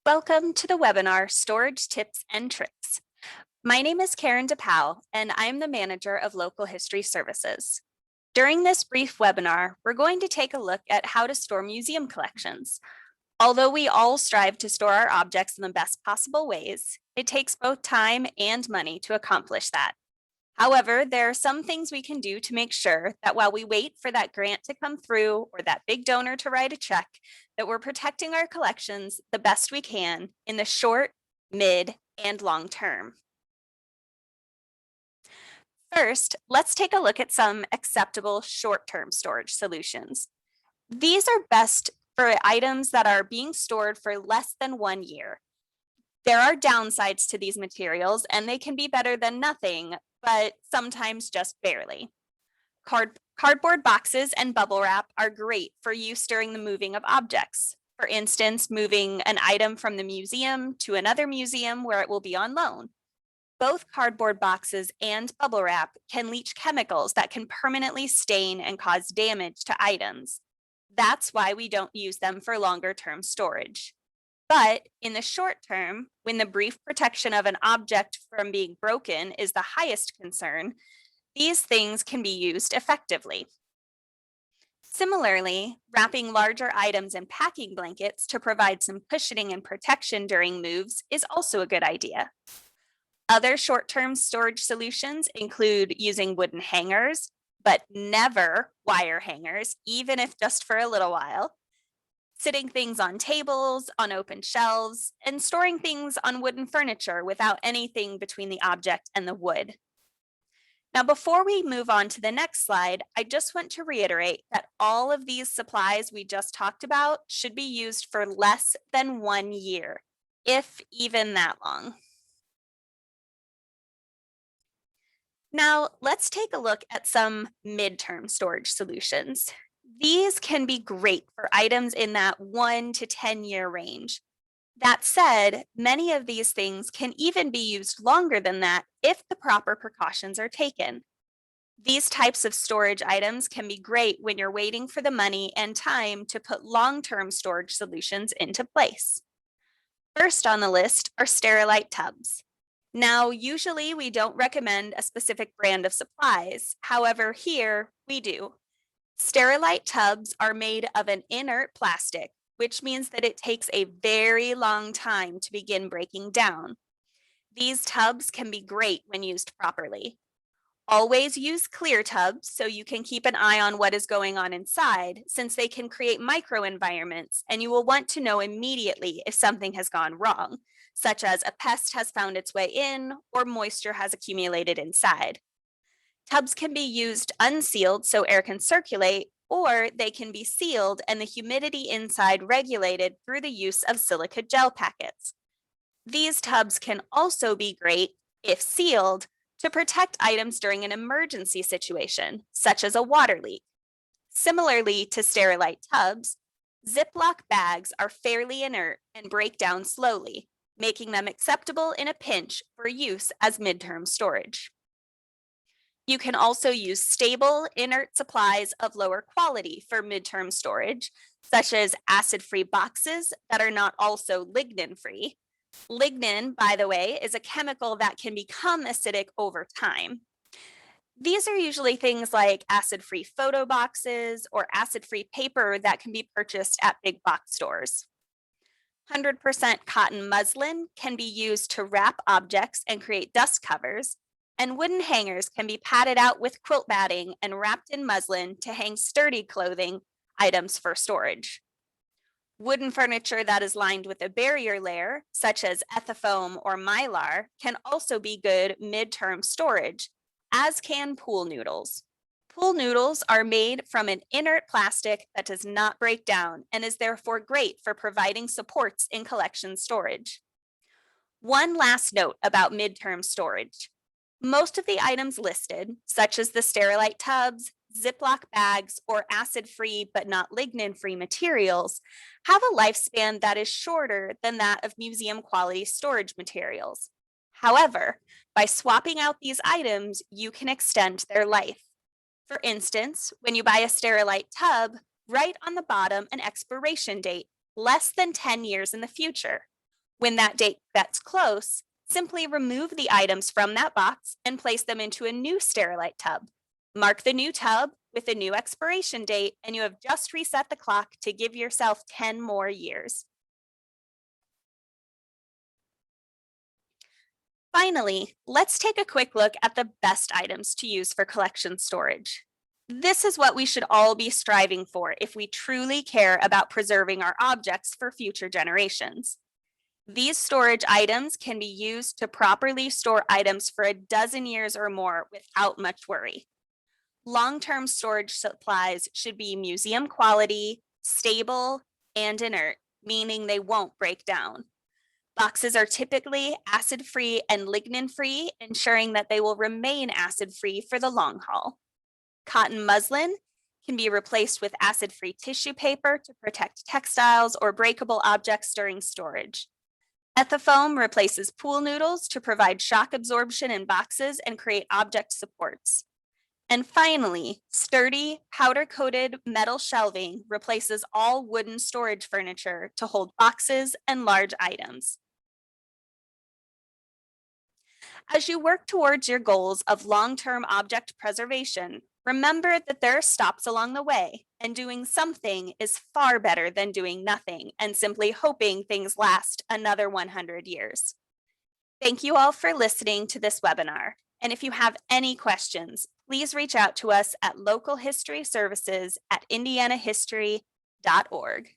Welcome to the webinar, Storage Tips and Tricks. My name is Karen DePau, and I'm the manager of Local History Services. During this brief webinar, we're going to take a look at how to store museum collections. Although we all strive to store our objects in the best possible ways, it takes both time and money to accomplish that. However, there are some things we can do to make sure that while we wait for that grant to come through or that big donor to write a check, that we're protecting our collections the best we can in the short, mid, and long term. First, let's take a look at some acceptable short-term storage solutions. These are best for items that are being stored for less than 1 year. There are downsides to these materials, and they can be better than nothing, but sometimes just barely. Cardboard boxes and bubble wrap are great for use during the moving of objects. For instance, moving an item from the museum to another museum where it will be on loan. Both cardboard boxes and bubble wrap can leach chemicals that can permanently stain and cause damage to items. That's why we don't use them for longer term storage. But in the short term, when the brief protection of an object from being broken is the highest concern, these things can be used effectively. Similarly, wrapping larger items in packing blankets to provide some cushioning and protection during moves is also a good idea. Other short-term storage solutions include using wooden hangers, but never wire hangers, even if just for a little while, sitting things on tables, on open shelves, and storing things on wooden furniture without anything between the object and the wood. Now, before we move on to the next slide, I just want to reiterate that all of these supplies we just talked about should be used for less than 1 year, if even that long. Now, let's take a look at some midterm storage solutions. These can be great for items in that 1 to 10 year range. That said, many of these things can even be used longer than that if the proper precautions are taken. These types of storage items can be great when you're waiting for the money and time to put long-term storage solutions into place. First on the list are Sterilite tubs. Now, usually we don't recommend a specific brand of supplies. However, here we do. Sterilite tubs are made of an inert plastic, which means that it takes a very long time to begin breaking down. These tubs can be great when used properly. Always use clear tubs so you can keep an eye on what is going on inside, since they can create microenvironments and you will want to know immediately if something has gone wrong, such as a pest has found its way in or moisture has accumulated inside. Tubs can be used unsealed so air can circulate, or they can be sealed and the humidity inside regulated through the use of silica gel packets. These tubs can also be great, if sealed, to protect items during an emergency situation, such as a water leak. Similarly to Sterilite tubs, Ziploc bags are fairly inert and break down slowly, making them acceptable in a pinch for use as midterm storage. You can also use stable, inert supplies of lower quality for midterm storage, such as acid-free boxes that are not also lignin-free. Lignin, by the way, is a chemical that can become acidic over time. These are usually things like acid-free photo boxes or acid-free paper that can be purchased at big box stores. 100% cotton muslin can be used to wrap objects and create dust covers, and wooden hangers can be padded out with quilt batting and wrapped in muslin to hang sturdy clothing items for storage. Wooden furniture that is lined with a barrier layer, such as Ethafoam or Mylar, can also be good midterm storage, as can pool noodles. Pool noodles are made from an inert plastic that does not break down and is therefore great for providing supports in collection storage. One last note about midterm storage. Most of the items listed, such as the Sterilite tubs, Ziploc bags, or acid-free but not lignin-free materials, have a lifespan that is shorter than that of museum-quality storage materials. However, by swapping out these items, you can extend their life. For instance, when you buy a Sterilite tub, write on the bottom an expiration date, less than 10 years in the future. When that date gets close, simply remove the items from that box and place them into a new Sterilite tub. Mark the new tub with a new expiration date, and you have just reset the clock to give yourself 10 more years. Finally, let's take a quick look at the best items to use for collection storage. This is what we should all be striving for if we truly care about preserving our objects for future generations. These storage items can be used to properly store items for a dozen years or more without much worry. Long-term storage supplies should be museum quality, stable, and inert, meaning they won't break down. Boxes are typically acid-free and lignin-free, ensuring that they will remain acid-free for the long haul. Cotton muslin can be replaced with acid-free tissue paper to protect textiles or breakable objects during storage. Ethafoam replaces pool noodles to provide shock absorption in boxes and create object supports. And finally, sturdy, powder-coated metal shelving replaces all wooden storage furniture to hold boxes and large items. As you work towards your goals of long-term object preservation, remember that there are stops along the way, and doing something is far better than doing nothing and simply hoping things last another 100 years. Thank you all for listening to this webinar. And if you have any questions, please reach out to us at localhistoryservices@indianahistory.org.